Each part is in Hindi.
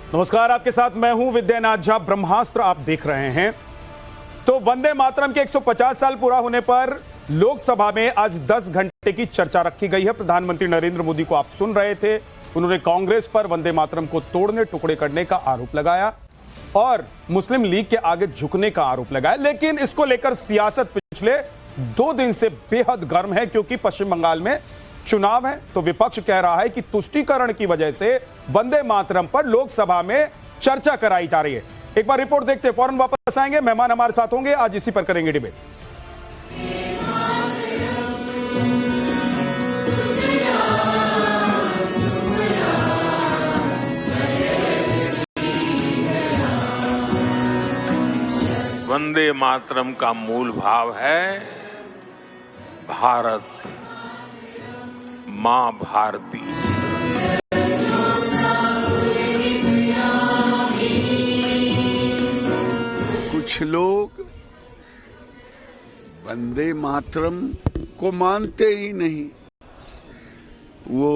नमस्कार, आपके साथ मैं हूं विद्यानाथ झा। ब्रह्मास्त्र आप देख रहे हैं। तो वंदे मातरम के 150 साल पूरा होने पर लोकसभा में आज 10 घंटे की चर्चा रखी गई है। प्रधानमंत्री नरेंद्र मोदी को आप सुन रहे थे। उन्होंने कांग्रेस पर वंदे मातरम को तोड़ने टुकड़े करने का आरोप लगाया और मुस्लिम लीग के आगे झुकने का आरोप लगाया। लेकिन इसको लेकर सियासत पिछले 2 दिन से बेहद गर्म है, क्योंकि पश्चिम बंगाल में चुनाव है। तो विपक्ष कह रहा है कि तुष्टीकरण की वजह से वंदे मातरम पर लोकसभा में चर्चा कराई जा रही है। एक बार रिपोर्ट देखते हैं, फौरन वापस आएंगे। मेहमान हमारे साथ होंगे, आज इसी पर करेंगे डिबेट। वंदे मातरम का मूल भाव है भारत मां भारती। कुछ लोग वंदे मातरम को मानते ही नहीं, वो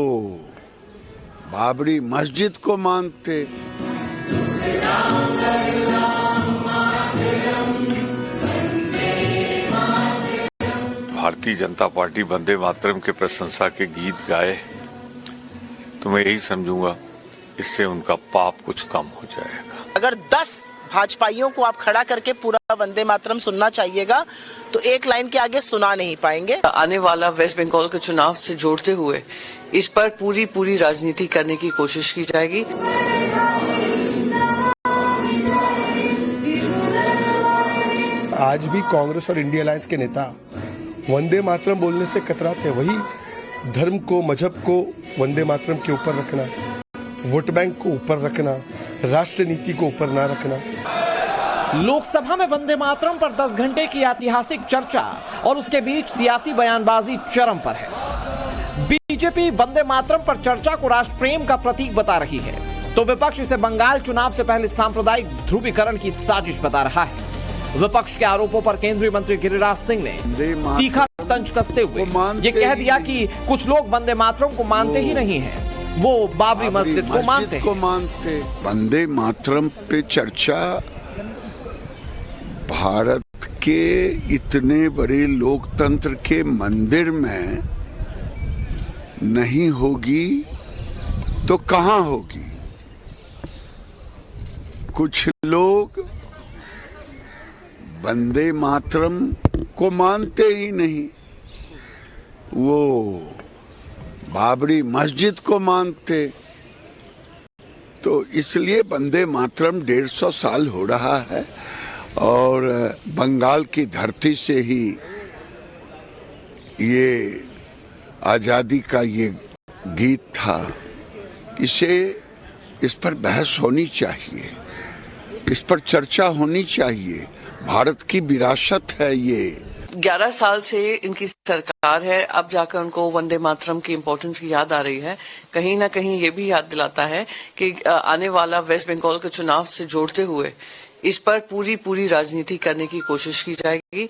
बाबरी मस्जिद को मानते। भारतीय जनता पार्टी वंदे मातरम के प्रशंसा के गीत गाए तो मैं यही समझूंगा इससे उनका पाप कुछ कम हो जाएगा। अगर 10 भाजपाइयों को आप खड़ा करके पूरा वंदे मातरम सुनना चाहिएगा तो एक लाइन के आगे सुना नहीं पाएंगे। आने वाला वेस्ट बंगाल के चुनाव से जोड़ते हुए इस पर पूरी राजनीति करने की कोशिश की जाएगी। आज भी कांग्रेस और इंडिया अलायंस के नेता वंदे मातरम बोलने से कतराते। वही धर्म को, मजहब को वंदे मातरम के ऊपर रखना, वोट बैंक को ऊपर रखना, राष्ट्र नीति को ऊपर ना रखना। लोकसभा में वंदे मातरम पर 10 घंटे की ऐतिहासिक चर्चा और उसके बीच सियासी बयानबाजी चरम पर है। बीजेपी वंदे मातरम पर चर्चा को राष्ट्र प्रेम का प्रतीक बता रही है, तो विपक्ष इसे बंगाल चुनाव से पहले सांप्रदायिक ध्रुवीकरण की साजिश बता रहा है। विपक्ष के आरोपों पर केंद्रीय मंत्री गिरिराज सिंह ने तीखा तंज कसते हुए ये कह दिया कि कुछ लोग वंदे मातरम को मानते ही नहीं हैं, वो बाबरी मस्जिद को मानते। वंदे मातरम पे चर्चा भारत के इतने बड़े लोकतंत्र के मंदिर में नहीं होगी तो कहां होगी? कुछ लोग वंदे मातरम को मानते ही नहीं, वो बाबरी मस्जिद को मानते। तो इसलिए वंदे मातरम 150 साल हो रहा है और बंगाल की धरती से ही ये आजादी का ये गीत था। इस पर बहस होनी चाहिए, इस पर चर्चा होनी चाहिए। भारत की विरासत है ये। 11 साल से इनकी सरकार है, अब जाकर उनको वंदे मातरम की इम्पोर्टेंस की याद आ रही है। कहीं ना कहीं ये भी याद दिलाता है कि आने वाला वेस्ट बंगाल के चुनाव से जोड़ते हुए इस पर पूरी राजनीति करने की कोशिश की जाएगी।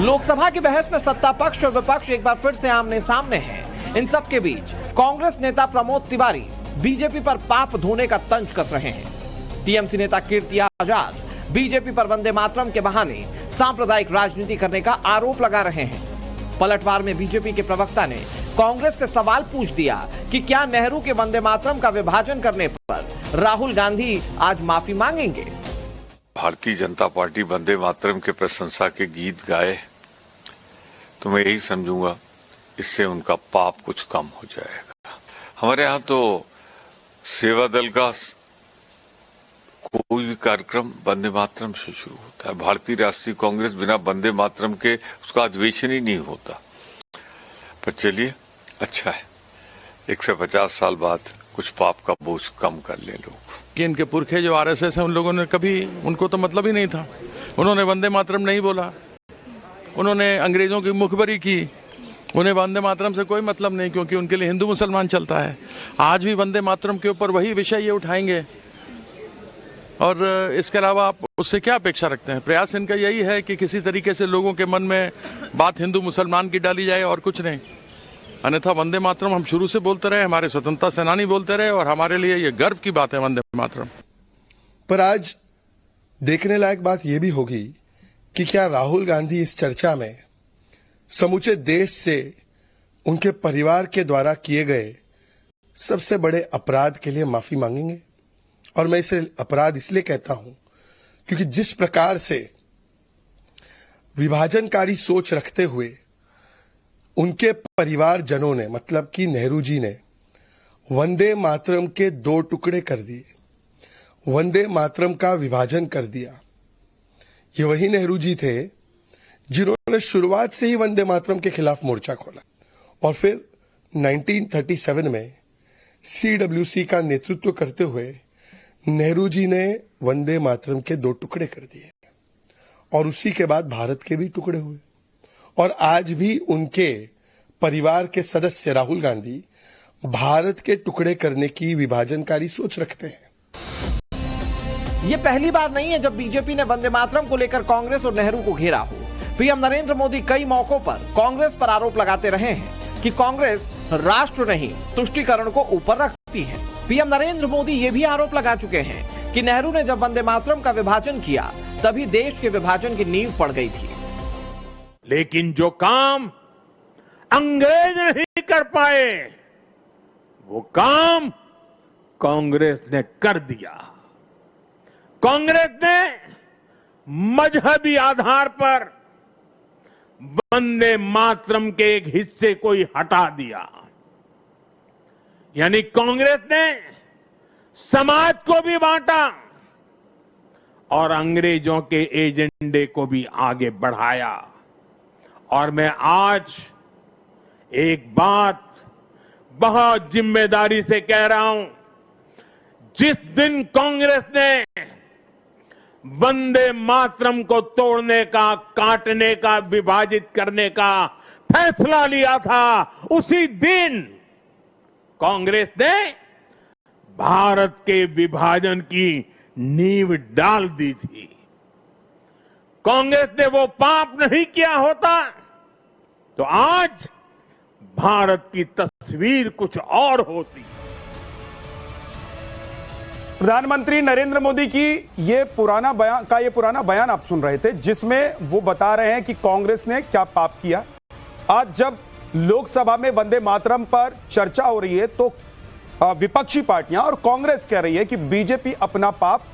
लोकसभा की बहस में सत्ता पक्ष और विपक्ष एक बार फिर से आमने सामने हैं। इन सब के बीच कांग्रेस नेता प्रमोद तिवारी बीजेपी पर पाप धोने का तंज कस रहे हैं। टीएमसी नेता कीर्ति आजाद बीजेपी पर वंदे मातरम के बहाने सांप्रदायिक राजनीति करने का आरोप लगा रहे हैं। पलटवार में बीजेपी के प्रवक्ता ने कांग्रेस से सवाल पूछ दिया कि क्या नेहरू के वंदे मातरम का विभाजन करने पर राहुल गांधी आज माफी मांगेंगे? भारतीय जनता पार्टी वंदे मातरम के प्रशंसा के गीत गाए तो मैं यही समझूंगा इससे उनका पाप कुछ कम हो जाएगा। हमारे यहाँ तो सेवा दल का कोई भी कार्यक्रम वंदे मातरम से शुरू होता है। भारतीय राष्ट्रीय कांग्रेस बिना वंदे मातरम के उसका अधिवेशन ही नहीं होता। पर चलिए, अच्छा है, 150 साल बाद कुछ पाप का बोझ कम कर ले लोग। कि इनके पुरखे जो आरएसएस है, उन लोगों ने कभी, उनको तो मतलब ही नहीं था। उन्होंने वंदे मातरम नहीं बोला, उन्होंने अंग्रेजों की मुखबरी की। उन्हें वंदे मातरम से कोई मतलब नहीं, क्योंकि उनके लिए हिंदू मुसलमान चलता है। आज भी वंदे मातरम के ऊपर वही विषय ये उठाएंगे और इसके अलावा आप उससे क्या अपेक्षा रखते हैं? प्रयास इनका यही है कि किसी तरीके से लोगों के मन में बात हिंदू मुसलमान की डाली जाए और कुछ नहीं। अन्यथा वंदे मातरम हम शुरू से बोलते रहे, हमारे स्वतंत्रता सेनानी बोलते रहे और हमारे लिए ये गर्व की बात है वंदे मातरम। पर आज देखने लायक बात यह भी होगी कि क्या राहुल गांधी इस चर्चा में समूचे देश से उनके परिवार के द्वारा किए गए सबसे बड़े अपराध के लिए माफी मांगेंगे। और मैं इसे अपराध इसलिए कहता हूं क्योंकि जिस प्रकार से विभाजनकारी सोच रखते हुए उनके परिवारजनों ने, मतलब कि नेहरू जी ने वंदे मातरम के 2 टुकड़े कर दिए, वंदे मातरम का विभाजन कर दिया। ये वही नेहरू जी थे जिन्होंने शुरुआत से ही वंदे मातरम के खिलाफ मोर्चा खोला और फिर 1937 में सीडब्ल्यूसी का नेतृत्व करते हुए नेहरू जी ने वंदे मातरम के 2 टुकड़े कर दिए और उसी के बाद भारत के भी टुकड़े हुए। और आज भी उनके परिवार के सदस्य राहुल गांधी भारत के टुकड़े करने की विभाजनकारी सोच रखते हैं। ये पहली बार नहीं है जब बीजेपी ने वंदे मातरम को लेकर कांग्रेस और नेहरू को घेरा हो। पीएम नरेंद्र मोदी कई मौकों पर कांग्रेस पर आरोप लगाते रहे हैं कि कांग्रेस राष्ट्र नहीं तुष्टीकरण को ऊपर रखती है। पीएम नरेंद्र मोदी ये भी आरोप लगा चुके हैं कि नेहरू ने जब वंदे मातरम का विभाजन किया तभी देश के विभाजन की नींव पड़ गई थी। लेकिन जो काम अंग्रेज नहीं कर पाए वो काम कांग्रेस ने कर दिया। कांग्रेस ने मजहबी आधार पर वंदे मातरम के एक हिस्से को ही हटा दिया, यानी कांग्रेस ने समाज को भी बांटा और अंग्रेजों के एजेंडे को भी आगे बढ़ाया। और मैं आज एक बात बहुत जिम्मेदारी से कह रहा हूं, जिस दिन कांग्रेस ने वंदे मातरम को तोड़ने का, काटने का, विभाजित करने का फैसला लिया था, उसी दिन कांग्रेस ने भारत के विभाजन की नींव डाल दी थी। कांग्रेस ने वो पाप नहीं किया होता तो आज भारत की तस्वीर कुछ और होती। प्रधानमंत्री नरेंद्र मोदी की ये पुराना बयान आप सुन रहे थे, जिसमें वो बता रहे हैं कि कांग्रेस ने क्या पाप किया। आज जब लोकसभा में वंदे मातरम पर चर्चा हो रही है तो विपक्षी पार्टियां और कांग्रेस कह रही है कि बीजेपी अपना पाप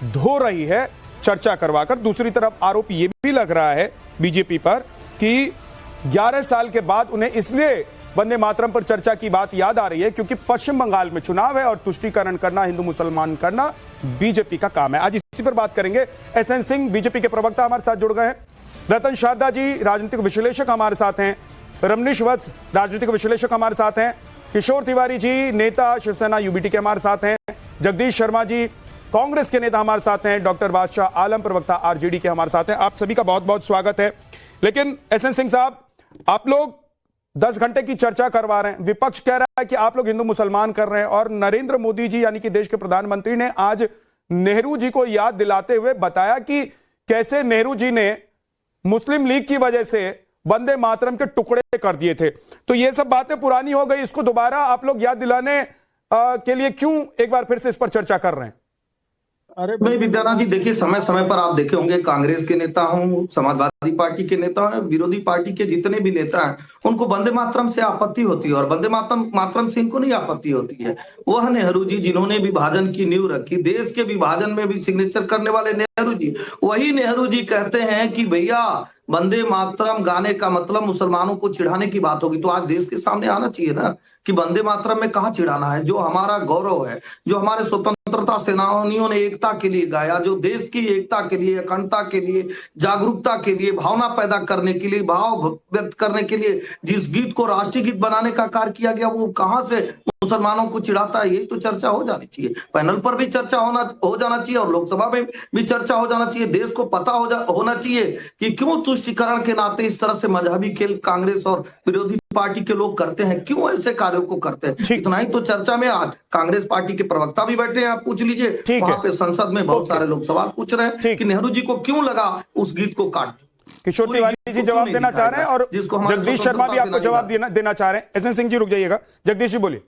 धो रही है चर्चा करवाकर। दूसरी तरफ आरोप यह भी लग रहा है बीजेपी पर कि 11 साल के बाद उन्हें इसलिए वंदे मातरम पर चर्चा की बात याद आ रही है क्योंकि पश्चिम बंगाल में चुनाव है और तुष्टीकरण करना, हिंदू मुसलमान करना बीजेपी का काम है। आज इसी पर बात करेंगे। एसएन सिंह बीजेपी के प्रवक्ता हमारे साथ जुड़ गए हैं, रतन शारदा जी राजनीतिक विश्लेषक हमारे साथ हैं, रमनीश वत्स राजनीतिक विश्लेषक हमारे साथ हैं, किशोर तिवारी जी नेता शिवसेना यूबीटी के हमारे साथ हैं, जगदीश शर्मा जी कांग्रेस के नेता हमारे साथ हैं, डॉक्टर बादशाह आलम प्रवक्ता आरजेडी के हमारे साथ हैं। आप सभी का बहुत बहुत स्वागत है। लेकिन एसएन सिंह साहब, आप लोग 10 घंटे की चर्चा करवा रहे हैं, विपक्ष कह रहा है कि आप लोग हिंदू मुसलमान कर रहे हैं और नरेंद्र मोदी जी यानी कि देश के प्रधानमंत्री ने आज नेहरू जी को याद दिलाते हुए बताया कि कैसे नेहरू जी ने मुस्लिम लीग की वजह से वंदे मातरम के टुकड़े कर दिए थे। तो ये सब बातें पुरानी हो गई, इसको दोबारा आप लोग याद दिलाने के लिए क्यों एक बार फिर से इस पर चर्चा कर रहे हैं? अरे भाई विद्यानाथ जी, देखिए समय समय पर आप देखे होंगे कांग्रेस के नेता हों, समाजवादी पार्टी के नेता हों, विरोधी पार्टी के जितने भी नेता हैं उनको वंदे मातरम से आपत्ति होती है और वंदे मातरम से इनको नहीं आपत्ति होती है। वह नेहरू जी जिन्होंने विभाजन की नींव रखी, देश के विभाजन में भी सिग्नेचर करने वाले नेहरू जी, वही नेहरू जी कहते हैं कि भैया वंदे मातरम गाने का मतलब मुसलमानों को चिढ़ाने की बात होगी। तो आज देश के सामने आना चाहिए ना कि वंदे मातरम में कहाँ चिढ़ाना है। जो हमारा गौरव है, जो हमारे स्वतंत्रता सेनानियों ने एकता के लिए गाया, जो देश की एकता के लिए, अखंडता के लिए, जागरूकता के लिए, भावना पैदा करने के लिए, भाव व्यक्त करने के लिए जिस गीत को राष्ट्रीय गीत बनाने का कार्य किया गया, वो कहाँ से मुसलमानों को चिढ़ाता है? यही तो चर्चा हो जानी चाहिए, पैनल पर भी चर्चा हो जाना चाहिए और लोकसभा में भी चर्चा हो जाना चाहिए। देश को पता होना चाहिए कि क्यों तुष्टीकरण के नाते इस तरह से मजहबी खेल कांग्रेस और विरोधी पार्टी के लोग करते हैं, क्यों ऐसे कार्यों को करते हैं। इतना ही तो चर्चा में आज कांग्रेस पार्टी के प्रवक्ता भी बैठे हैं, आप पूछ लीजिए, वहां पे संसद में बहुत सारे लोग सवाल पूछ रहे हैं कि नेहरू जी को क्यों लगा उस गीत को काट। किशोर तिवारी जी जवाब देना चाह रहे हैं और जगदीश शर्मा भी आपको जवाब देना चाह रहे हैं। एसएन सिंह जी रुक जाइएगा, जगदीश जी बोलिए।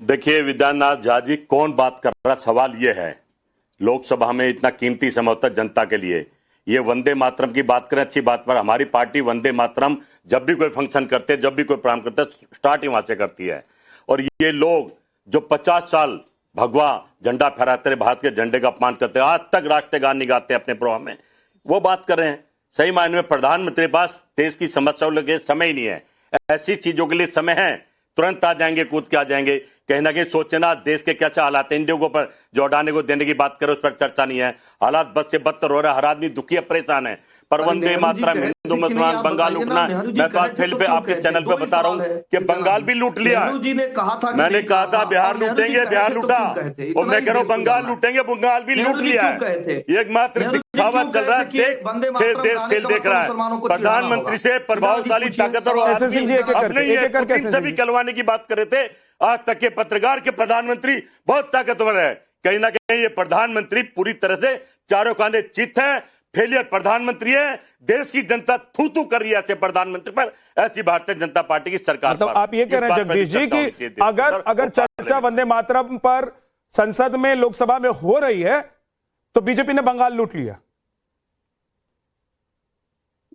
देखिए विद्यानाथ झा जी, कौन बात कर रहा, सवाल यह है लोकसभा में इतना कीमती समय होता है जनता के लिए, ये वंदे मातरम की बात करें, अच्छी बात पर हमारी पार्टी वंदे मातरम जब भी कोई फंक्शन करते हैं, जब भी कोई प्रोग्राम करते हैं, स्टार्ट ही वहां से करती है। और ये लोग जो 50 साल भगवा झंडा फहराते रहे, भारत के झंडे का अपमान करते हैं, आज तक राष्ट्रगान नहीं गाते अपने प्रोग्राम में, वो बात कर रहे हैं। सही मायने में प्रधानमंत्री के पास देश की समस्याओं के समय ही नहीं है, ऐसी चीजों के लिए समय है, तुरंत आ जाएंगे, कूद के आ जाएंगे। कहीं ना कहीं सोचे ना देश के क्या हालात है, इंडिया को पर जो अडानी को देने की बात करो उस पर चर्चा नहीं है। हालात बद से बदतर हो रहा है, हर आदमी दुखी है, परेशान है। पर वंदे मातरम, हिंदू मुसलमान, बंगाल लूटना, मैं तो आज फिर पे आपके चैनल पे बता रहा हूँ कि बंगाल भी लूट लिया। मैंने कहा था बिहार लूटेंगे, बिहार लूटा, और मैं कह रहा हूँ बंगाल लूटेंगे, बंगाल भी लूट लिया है। एक मात्र दिखावा चल रहा है, देश खेल देख रहा है। प्रधानमंत्री से प्रभावशाली ताकतवर अपने सभी कहलवाने की बात कर रहे थे। आज तक के पत्रकार के प्रधानमंत्री बहुत ताकतवर है, कहीं ना कहीं ये प्रधानमंत्री पूरी तरह से चारों कांधे चित है, फेलियर प्रधानमंत्री है। देश की जनता थू थू कर रही है ऐसे प्रधानमंत्री पर, ऐसी भारतीय जनता पार्टी की सरकार मतलब आप ये कह रहे हैं जगदीश जी कि अगर चर्चा वंदे मातरम पर संसद में, लोकसभा में हो रही है तो बीजेपी ने बंगाल लूट लिया,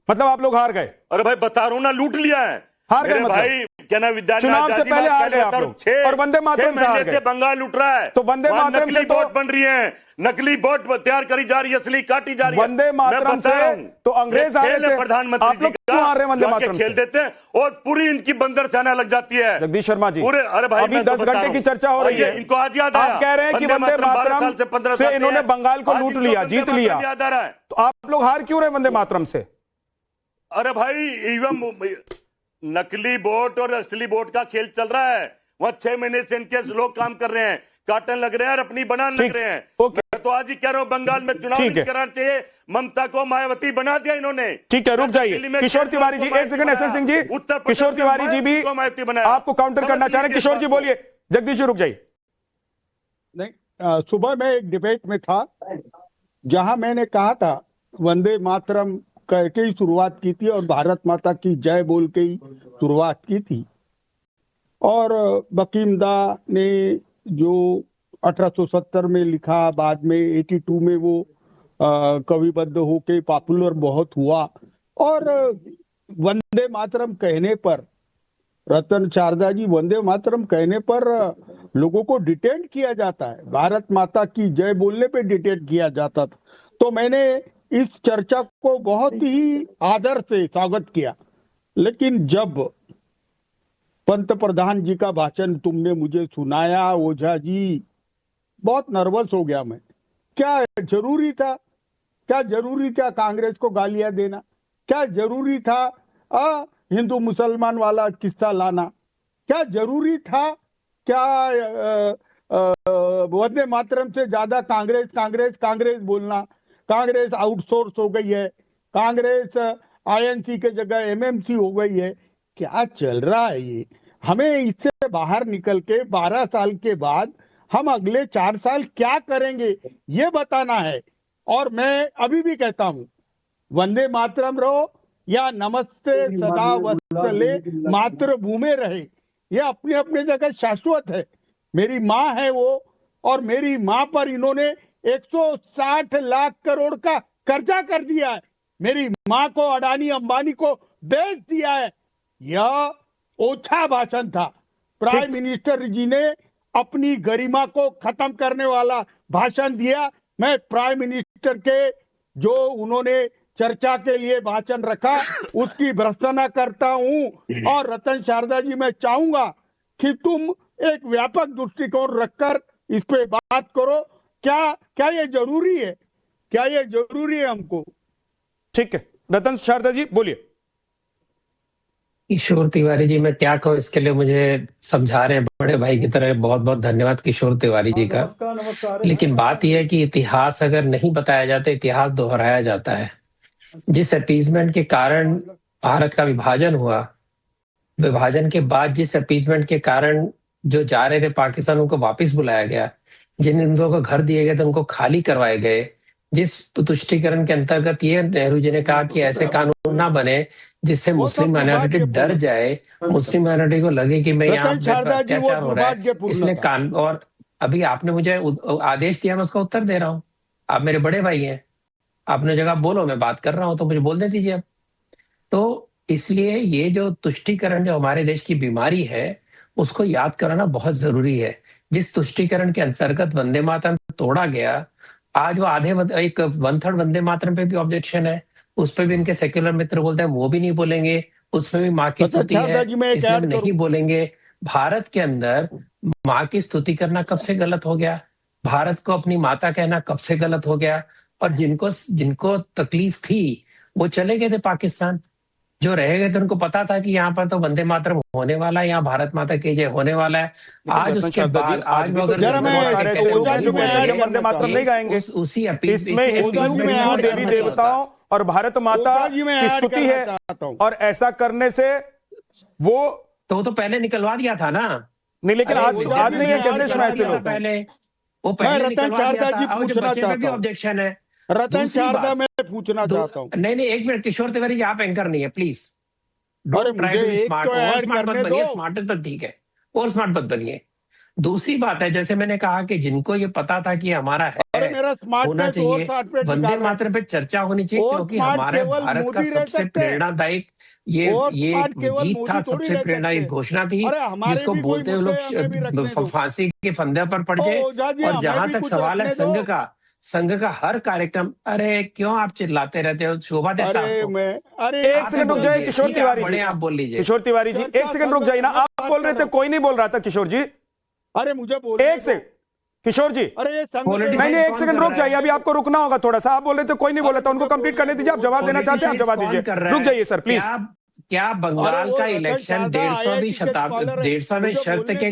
मतलब आप लोग हार गए। अरे भाई बता रहा हूं ना, लूट लिया है, हार गए भाई। क्या ना चुनाव से पहले हार गए आप लोग और वंदे मातरम से हार गए। बंगाल लूट रहा है तो वंदे मातरम से बोट बन रही है, नकली बोट तैयार करी जा रही है, असली काटी जा रही है। वंदे मातरम से तो अंग्रेज आ रहे थे, प्रधानमंत्री आप लोग क्यों हार रहे हैं वंदे मातरम खेल देते हैं और पूरी इनकी बंदर सेना लग जाती है। जगदीश शर्मा जी पूरे, अरे भाई अभी 10 घंटे की चर्चा हो रही है, इनको आज याद आया। आप कह रहे हैं कि वंदे मातरम से इन्होंने बंगाल को लूट लिया, जीत लिया, याद आ रहा है। तो आप लोग हार क्यों रहे वंदे मातरम से? अरे भाई एवं नकली वोट और असली वोट का खेल चल रहा है, वहां 6 महीने से इनके लोग काम कर रहे हैं, काटन लग रहे हैं और अपनी बनाने लग रहे हैं। मैं तो आज ही कह रहा हूं बंगाल में चुनाव नहीं कराना चाहिए, ममता को मायावती बना दिया इन्होंने। ठीक है, रुक जाइए किशोर तिवारी जी, एक सेकंड। एसएन सिंह जी, किशोर तिवारी जी भी आपको काउंटर करना चाह रहे हैं। किशोर जी बोलिए। जगदीश जी रुक जाइए। नहीं, सुबह में एक डिबेट में था जहां मैंने कहा था वंदे मातरम कह के ही शुरुआत की थी और भारत माता की जय बोल के ही शुरुआत की थी। और बकीमदा ने जो 1870 में लिखा, बाद में 82 में वो कविबद्ध होके पॉपुलर बहुत हुआ। और वंदे मातरम कहने पर, रतन शारदा जी, वंदे मातरम कहने पर लोगों को डिटेन किया जाता है, भारत माता की जय बोलने पे डिटेन किया जाता था। तो मैंने इस चर्चा को बहुत ही आदर से स्वागत किया, लेकिन जब पंत प्रधान जी का भाषण तुमने मुझे सुनाया ओझा जी, बहुत नर्वस हो गया मैं। क्या जरूरी था, क्या जरूरी था कांग्रेस को गालियां देना? क्या जरूरी था हिंदू मुसलमान वाला किस्सा लाना? क्या जरूरी था? क्या वंदे मातरम से ज्यादा कांग्रेस कांग्रेस कांग्रेस बोलना? कांग्रेस आउटसोर्स हो गई है, कांग्रेस आईएनसी के जगह एमएमसी हो गई है। क्या चल रहा है ये? हमें इससे बाहर निकल के 12 साल के बाद हम अगले 4 साल क्या करेंगे ये बताना है। और मैं अभी भी कहता हूं, वंदे मातरम रहो या नमस्ते सदा वत्सले मातृभूमि रहे, ये अपने अपने जगह शाश्वत है। मेरी माँ है वो, और मेरी माँ पर इन्होंने 160 लाख करोड़ का कर्जा कर दिया है, मेरी माँ को अडानी अंबानी को बेच दिया है। यह ओछा भाषण था। प्राइम मिनिस्टर जी ने अपनी गरिमा को खत्म करने वाला भाषण दिया। मैं प्राइम मिनिस्टर के जो उन्होंने चर्चा के लिए भाषण रखा उसकी भर्त्सना करता हूं। और रतन शारदा जी, मैं चाहूंगा कि तुम एक व्यापक दृष्टिकोण रखकर इस पे बात करो। क्या ये जरूरी है? क्या ये जरूरी है हमको? ठीक है, रतन शारदा जी बोलिए। किशोर तिवारी जी, मैं क्या कहूँ इसके लिए, मुझे समझा रहे हैं बड़े भाई की तरह, बहुत बहुत धन्यवाद किशोर तिवारी जी का। लेकिन बात यह है कि इतिहास अगर नहीं बताया जाता, इतिहास दोहराया जाता है। जिस अपीजमेंट के कारण भारत का विभाजन हुआ, विभाजन के बाद जिस अपीजमेंट के कारण जो जा रहे थे पाकिस्तान, उनको वापस बुलाया गया, जिन हिंदुओं को घर दिए गए थे उनको खाली करवाए गए, जिस तुष्टीकरण के अंतर्गत ये नेहरू जी ने कहा कि ऐसे कानून ना बने जिससे मुस्लिम माइनॉरिटी डर जाए, मुस्लिम माइनॉरिटी को लगे कि मैं यहाँ पे अत्याचार हो रहा है, इसलिए कान। और अभी आपने मुझे आदेश दिया, मैं उसका उत्तर दे रहा हूँ। आप मेरे बड़े भाई हैं, आपने जगह बोलो, मैं बात कर रहा हूँ तो मुझे बोलने दीजिए अब। तो इसलिए ये जो तुष्टीकरण जो हमारे देश की बीमारी है उसको याद कराना बहुत जरूरी है। जिस तुष्टीकरण के अंतर्गत वंदे मातरम तोड़ा गया, आज वो एक 1/3 वंदे मातरम पे भी ऑब्जेक्शन है, उस पे भी इनके सेक्युलर मित्र बोलते हैं वो भी नहीं बोलेंगे, उसमें भी माँ की स्तुति है इसलिए नहीं बोलेंगे। भारत के अंदर माँ की स्तुति करना कब से गलत हो गया? भारत को अपनी माता कहना कब से गलत हो गया? और जिनको तकलीफ थी वो चले गए थे पाकिस्तान, जो रह गए थे उनको पता था कि यहाँ पर तो वंदे मातरम होने वाला है, यहाँ भारत माता की जय होने वाला है। आज उसके बाद आज वो अगर वंदे मातरम नहीं गाएंगे, उसी अपील इसमें हिंदू देवी देवताओं और भारत माता की स्तुति है, और ऐसा करने से वो तो पहले निकलवा दिया था ना। नहीं, लेकिन आज नहीं है कहते हैं ऐसे लोग। पहले वो पहले निकलवा दिया था, और जो बच्चे में भी ऑब्जेक्शन है। रतन शारदा मैं पूछना चाहता हूँ। नहीं, एक मिनट, किशोर तिवारी जी आप एंकर नहीं है, please don't try to smart. और स्मार्ट मत बनिए, स्मार्ट तो ठीक है, और स्मार्ट मत बनिए। दूसरी बात है, जैसे मैंने कहा कि जिनको ये पता था कि हमारा है होना चाहिए, वंदे मातरम पे चर्चा होनी चाहिए, क्योंकि हमारे भारत का सबसे प्रेरणादायक ये गीत था, सबसे प्रेरणादायक घोषणा थी, जिसको बोलते हुए लोग फांसी के फंदे पर पड़ जाए। और जहां तक सवाल है संघ का हर कार्यक्रम, अरे क्यों आप चिल्लाते रहते हो? शोभा देता है आपको? अरे एक सेकंड रुक जाइए किशोर तिवारी जी, आप बोल लीजिए। किशोर तिवारी जी एक सेकंड रुक जाइए ना, आप बोल रहे थे, कोई नहीं बोल रहा था। किशोर जी अरे मुझे बोल, एक सेकंड किशोर जी, अरे नहीं एक सेकंड रुक जाइए, अभी आपको रुकना होगा थोड़ा सा। आप बोल रहे थे कोई नहीं बोला था, उनको कंप्लीट करने दीजिए। आप जवाब देना चाहते हैं, आप जवाब दीजिए। रुक जाइए सर प्लीज। क्या बंगाल का इलेक्शन 150वीं शर्त के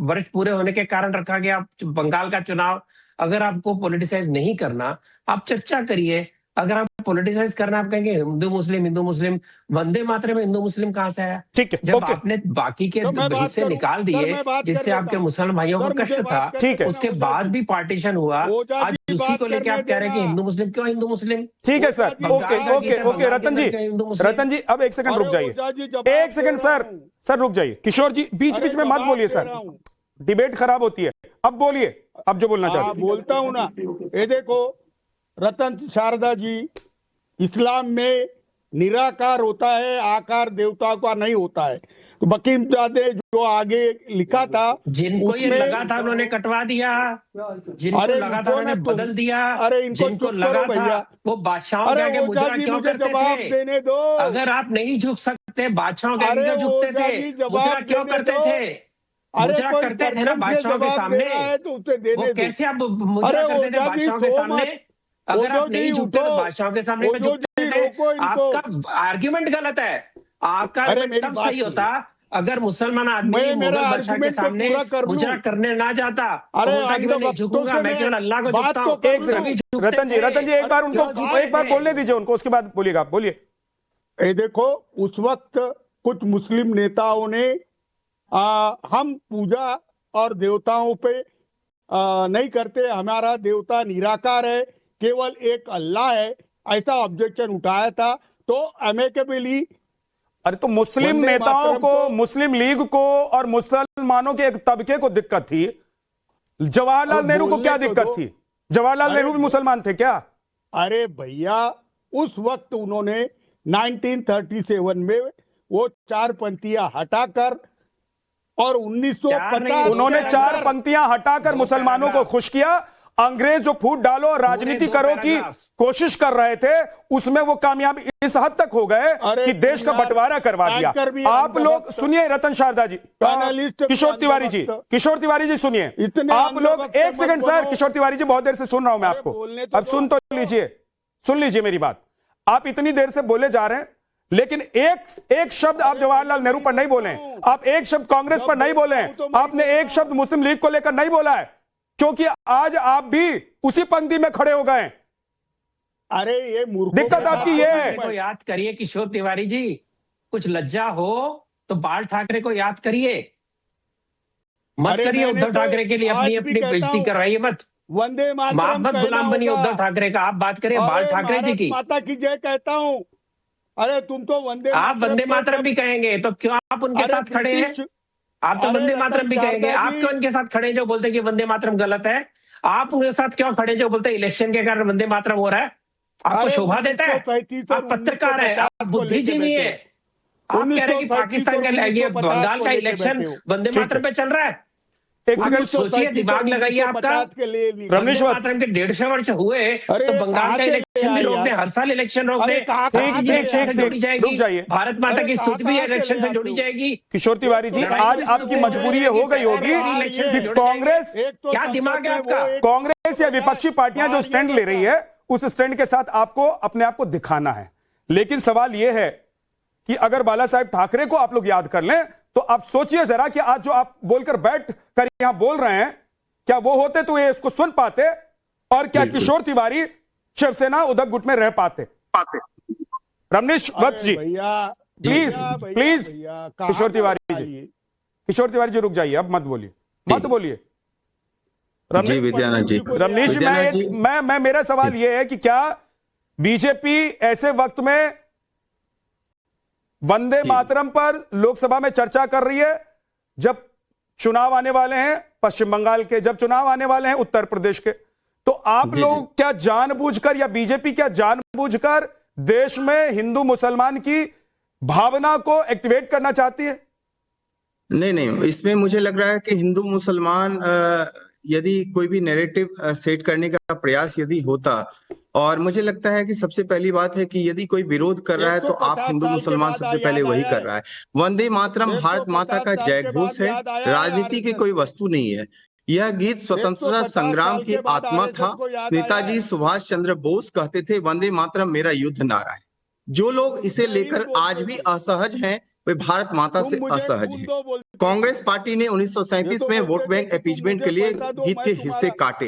वर्ष पूरे होने के कारण रखा गया? बंगाल का चुनाव अगर आपको पॉलिटिसाइज नहीं करना, आप चर्चा करिए। अगर आप पॉलिटिसाइज करना, आप कहेंगे हिंदू मुस्लिम, वंदे मातरम में हिंदू मुस्लिम कहाँ से आया? ठीक है, जब आपने बाकी के हिस्से निकाल दिए जिससे आपके मुसलमान भाइयों को कष्ट था, ठीक है, उसके बाद भी पार्टीशन हुआ, आज उसी को लेकर आप कह रहे हैं कि हिंदू मुस्लिम। क्यों हिंदू मुस्लिम? ठीक है सर, ओके रतन जी अब एक सेकंड रुक जाइए, एक सेकंड सर रुक जाइए। किशोर जी बीच में मत बोलिए सर, डिबेट खराब होती है। अब बोलिए, अब जो बोलना चाहते। बोलता हूं ना, ये देखो रतन शारदा जी, इस्लाम में निराकार होता है, आकार देवता का नहीं होता है। तो बकीम जादे जो आगे लिखा था, जिनको ये लगा था उन्होंने कटवा दिया, जिनको लगा था उन्होंने बदल दिया। अरे इनको लगा था वो बादशाहों के आगे मुजरा क्यों करते थे? देने दो। अगर आप नहीं झुक सकते, बादशाहों के आगे क्यों झुकते थे? मुजरा क्यों करते थे? मुजरा करते थे ना बादशाहों के सामने, तो उसे देने वो कैसे आप मुजरा करते थे बादशाहों के सामने? अगर आप नहीं झुकते तो बादशाहों के सामने में झुकते थे। आपका आर्ग्यूमेंट गलत है। आपका तब सही होता अगर मुसलमान आदमी मुगल बादशाह के सामने मुजरा करने ना जाता। अरे मैं नहीं झुकूंगा, मैं केवल अल्लाह को झुकता हूं। रतन जी एक बार उनको एक बार बोलने दीजिए उनको, उसके बाद बोलिएगा, बोलिए। ये देखो उस वक्त कुछ मुस्लिम नेताओं ने हम पूजा और देवताओं पे नहीं करते, हमारा देवता निराकार है, केवल एक अल्लाह है, ऐसा ऑब्जेक्शन उठाया था। तो अमेकेबली अरे तो मुस्लिम नेताओं को, मुस्लिम लीग को और मुसलमानों के एक तबके को दिक्कत थी। जवाहरलाल नेहरू को क्या दिक्कत थी? जवाहरलाल नेहरू भी मुसलमान थे क्या? अरे भैया उस वक्त उन्होंने 1937 में वो 4 पंक्तियां हटाकर और 1950 उन्होंने 4 पंक्तियां हटाकर मुसलमानों को खुश किया। अंग्रेज जो फूट डालो और राजनीति करो की कोशिश कर रहे थे, उसमें वो कामयाब इस हद तक हो गए कि देश का बंटवारा करवा दिया। आप लोग सुनिए रतन शारदा जी, किशोर तिवारी जी सुनिए। आप लोग एक सेकंड सर, किशोर तिवारी जी बहुत देर से सुन रहा हूं मैं आपको, अब सुन तो लीजिए, सुन लीजिए मेरी बात। आप इतनी देर से बोले जा रहे हैं, लेकिन एक शब्द आप जवाहरलाल नेहरू पर नहीं बोले, आप एक शब्द कांग्रेस पर नहीं बोले, आपने एक शब्द मुस्लिम लीग को लेकर नहीं बोला है, क्योंकि आज आप भी उसी पंक्ति में खड़े हो गए। अरे ये दिक्कत आपकी ये है। को याद करिए किशोर तिवारी जी, कुछ लज्जा हो तो बाल ठाकरे को याद करिए, मत करिए उद्धव ठाकरे के लिए अपनी बेइज्जती करवाइए मत। वंदे आप मातरम मत कहना गुलाम बनिए होगा। उद्धव ठाकरे का, आप बात करें बाल अरे ठाकरे जी भारत की। माता की जय कहता हूँ। अरे तुम तो वंदे आप वंदे को मातरम तो- भी कहेंगे तो क्यों आप उनके अरे साथ खड़े हैं? ब्रिटिश- आप तो अरे वंदे मातरम रतन भी कहेंगे, टाटा आप जी- क्यों उनके साथ खड़े हैं जो बोलते हैं कि वंदे मातरम गलत है? आप उनके साथ क्यों खड़े हैं जो बोलते हैं इलेक्शन के कारण वंदे मातरम हो रहा है? आपको अरे शोभा देता है? 1937 और आप पत्रकार हैं, 1950 आप को बुद्धिजीवी लेके हैं। बैठे। आप कह रहे हैं कि 1937 पाकिस्तान और का ये 1950 बंगाल को का लेके इलेक्शन बैठे हो। वंदे मातरम पे चल रहा है। एक आप सेकंड सोचिए, दिमाग लगाइए आपका। 1950 के लिए नहीं। रमनीश वंदे वत्स। मातरम के 150 वर्ष हुए अरे तो बंगाल कहाँ का से इलेक्शन भी ले रोक आए दे, यार? हर साल इलेक्शन रोक अरे दे, कहाँ- हर कहाँ चीज से इलेक्शन से ले जोड़ी आए? जाएगी। रुक जाइए। भारत माता अरे की कहाँ- स्तुति भी कहाँ से इलेक्शन ले से आते जोड़ी हो? जाएगी। किशोर तिवारी जी, आज आपकी मजबूरी ये हो गई होगी कि कांग्रेस एक तो क्या दिमाग है संसद में वो आपका? एक- कांग्रेस या विपक्षी पार्टियां जो स्टैंड ले रही है उस स्टैंड के साथ आपको अपने आप को दिखाना है। लेकिन सवाल यह है कि अगर बाला साहेब ठाकरे को आप लोग याद कर लें तो आप सोचिए जरा कि आज जो आप बोलकर बैठ कर यहां बोल रहे हैं, क्या वो होते तो ये इसको सुन पाते, और क्या किशोर तिवारी शिवसेना उद्धव गुट में रह पाते? रमनीश वत्स जी, भैया प्लीज भैया, प्लीज भैया, कहाँ किशोर से तिवारी जी, बताइए? किशोर तिवारी जी रुक जाइए, अब मत बोलिए, मत बोलिए। जी विद्यानंद जी, रमनीश जी, विद्यानंद जी, मैं मेरा सवाल यह है कि क्या बीजेपी ऐसे वक्त में वंदे मातरम पर लोकसभा में चर्चा कर रही है जब चुनाव आने वाले हैं पश्चिम बंगाल के, जब चुनाव आने वाले हैं उत्तर प्रदेश के, तो आप लोग क्या जानबूझकर या बीजेपी क्या जानबूझकर देश में हिंदू मुसलमान की भावना को एक्टिवेट करना चाहती है? नहीं, इसमें मुझे लग रहा है कि हिंदू मुसलमान यदि कोई भी नैरेटिव सेट करने का प्रयास यदि होता, और मुझे लगता है कि सबसे पहली बात है कि यदि कोई विरोध कर रहा है तो आप हिंदू मुसलमान सबसे पहले वही कर रहा है। वंदे मातरम भारत माता का जय घोष है, राजनीति की कोई वस्तु नहीं है। यह गीत स्वतंत्रता संग्राम की आत्मा था। नेताजी सुभाष चंद्र बोस कहते थे वंदे मातरम मेरा युद्ध नारा है। जो लोग इसे लेकर आज भी असहज हैं वे भारत माता से असहज हैं। कांग्रेस पार्टी ने 1937 में वोट बैंक अपीजमेंट के लिए गीत के हिस्से काटे,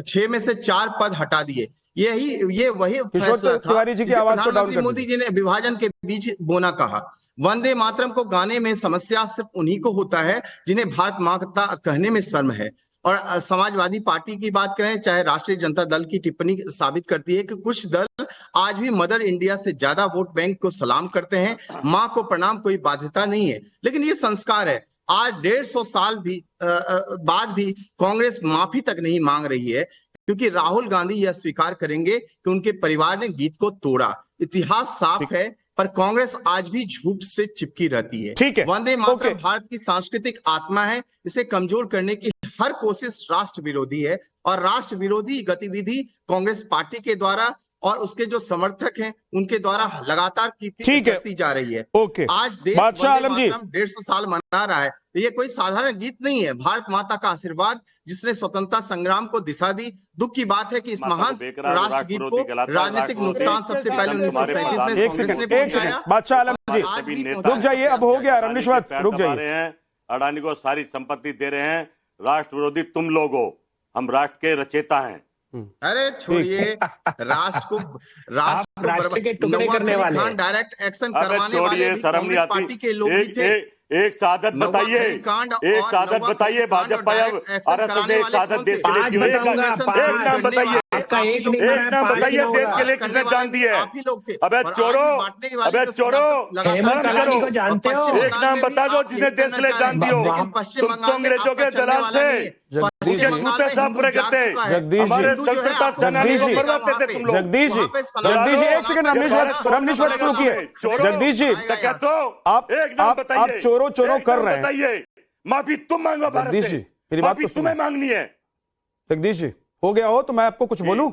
6 में से 4 पद हटा दिए। ये वही फैसला था जिसे प्रधानमंत्री मोदी जी ने विभाजन के बीच बोना कहा। वंदे मातरम को गाने में समस्या सिर्फ उन्हीं को होता है जिन्हें भारत माता कहने में शर्म है। और समाजवादी पार्टी की बात करें, चाहे राष्ट्रीय जनता दल की टिप्पणी साबित करती है कि कुछ दल आज भी मदर इंडिया से ज्यादा वोट बैंक को सलाम करते हैं। मां को प्रणाम कोई बाध्यता नहीं है, लेकिन ये संस्कार है। आज 150 साल बाद भी कांग्रेस माफी तक नहीं मांग रही है, क्योंकि राहुल गांधी यह स्वीकार करेंगे कि उनके परिवार ने गीत को तोड़ा। इतिहास साफ है, पर कांग्रेस आज भी झूठ से चिपकी रहती है। ठीक है, वंदे मातरम भारत की सांस्कृतिक आत्मा है। इसे कमजोर करने की हर कोशिश राष्ट्र विरोधी है, और राष्ट्र विरोधी गतिविधि कांग्रेस पार्टी के द्वारा और उसके जो समर्थक हैं उनके द्वारा लगातार करती जा रही है। ओके, आज देश बादशाह आलम जी 150 साल मना रहा है। ये कोई साधारण गीत नहीं है। भारत माता का आशीर्वाद जिसने स्वतंत्रता संग्राम को दिशा दी। दुख की बात है कि इस महान राष्ट्र गीत को राजनीतिक नुकसान सबसे पहले 1937 में कांग्रेस ने पहुंचाया। बादशाह आलम जी रुक जाइए, अब हो गया। रमनीश वत्स रुक जाइए। अडानी को सारी संपत्ति दे रहे हैं। राष्ट्र विरोधी तुम लोग हो, हम राष्ट्र के रचेता हैं। अरे छोड़िए, राष्ट्र के टुकड़े करने वाले डायरेक्ट एक्शन करवाने वाले कांग्रेस पार्टी के लोग भी थे। एक साधत बताइए, एक साधत बताइए भाजपा आरएसएस ने एक साधत देश के लिए क्यों? एक नाम बताइए, एक नाम बताइए देश के लिए किसने जान दी है? अबे चोरो, अबे चोरो, एक नाम बता दो जिसने देश के लिए जान दी हो। तुम तो अंग्रेजों के दलाल थे, उनके जूते साफ पूरे करते, हमारे स्वतंत्रता सेनानी को मरवाते थे तुम लोग। जगदीश जी एक सेकंड, रमनीश वत्स रुकिए। जगदीश जी आप चोरों कर रहे हैं। माफी तुम मांगो भारत जगदीश जी, से, मेरी बात माफी तो तुम्हें मांगनी है। जगदीश जी हो गया हो तो मैं आपको कुछ बोलूं?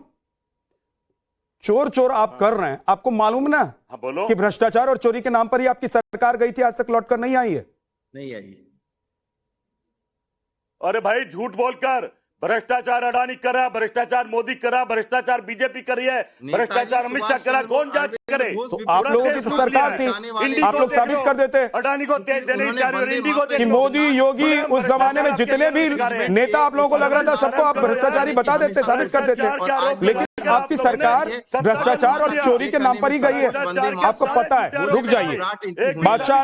चोर आप कर रहे हैं, आपको मालूम ना बोलो कि भ्रष्टाचार और चोरी के नाम पर ही आपकी सरकार गई थी, आज तक लौट कर नहीं आई है। नहीं आई। अरे भाई झूठ बोलकर भ्रष्टाचार अडानी कर रहा, भ्रष्टाचार मोदी कर रहा, भ्रष्टाचार बीजेपी कर रही है, भ्रष्टाचार अमित शाह करा, कौन जांच करे? तो आप लोगों की तो सरकार थी, आप लोग साबित कर देते अडानी को तेज देने कि मोदी योगी उस जमाने में जितने भी नेता आप लोगों को लग रहा था सबको आप भ्रष्टाचारी बता देते, साबित कर देते। लेकिन आपकी सरकार भ्रष्टाचार और चोरी के नाम पर ही गई है, आपको पता है। रुक जाइए बादशाह